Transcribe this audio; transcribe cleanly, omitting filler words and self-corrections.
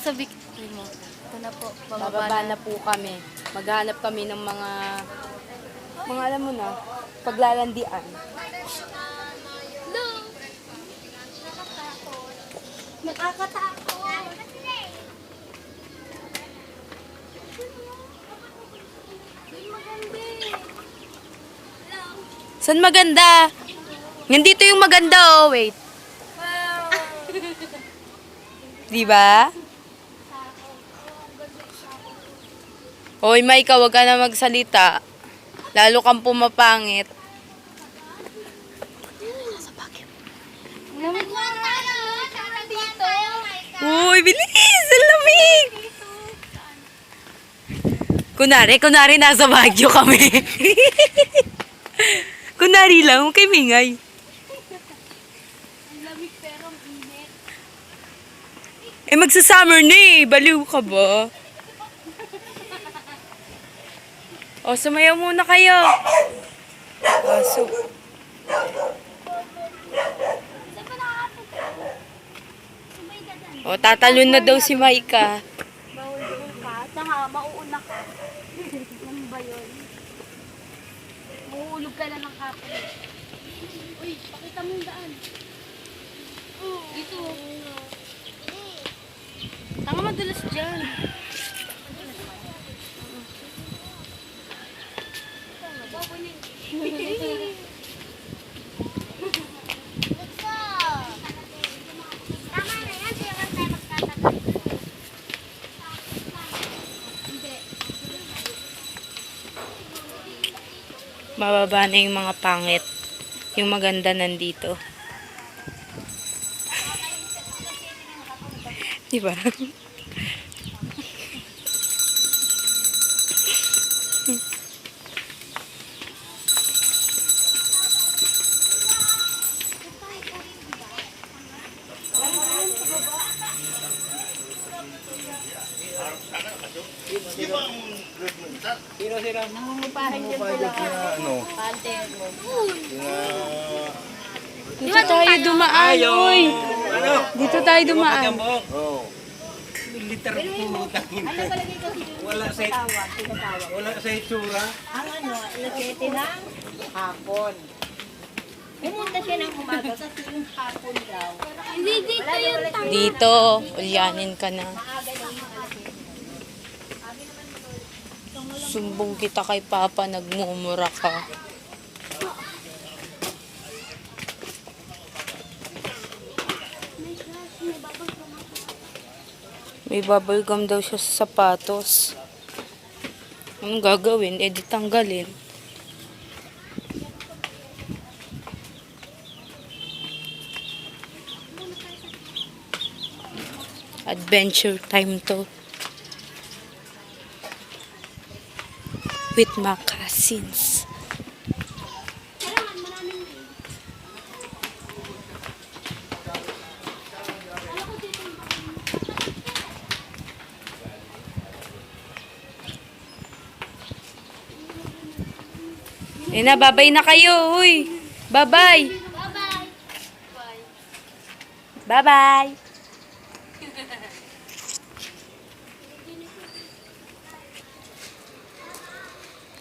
Sa victory mo. Ito na po, Bababa na po kami. Maghanap kami ng mga alam mo na, paglalandian. No! Nakakatakot. Saan maganda? Nandito yung maganda, oh. Wait. Di ba? Hoy, Maika, wag ka na magsalita. Lalo kang pumapangit. Lamig mo na dito. Uy, bilis! Ang lamig! Kunwari nasa Baguio kami. Kunwari lang, huwag kayo mingay. Ang lamig pero ang init. Eh, magsa-summer na eh. Baliw ka ba? O, sumayaw muna kayo. Aso. O, tatalon na daw si Maika. Bawal ka. Tanga, mauuna ka. Ano ba yun? Mauulog ka na ng kapal. Uy, pakita mo yung daan. Dito. Tanga, madulas dyan. Mababa na yung mga pangit. Yung maganda nandito. Diba? Sino sila? Nangungupahan dyan po lang. Ano? Pante mo. Dito tayo dumaan, oy. Ano? Dito tayo dumaan. Oh. Liter po tangin. Ano palagay ko si Wala sa wala sa itsura. Ang ano, alas 7 ng hapon. Pumunta siya ng umaga kasi yung hapon daw. Hindi dito yung tanga. Dito, ulyanin ka na. Sumbong kita kay Papa, nagmumura ka. May bubble gum daw siya sa sapatos. Anong gagawin? Eh, di tanggalin. Adventure time to. With my cousins. Eh na, babay na kayo, uy. Bye-bye. Bye-bye. Bye-bye.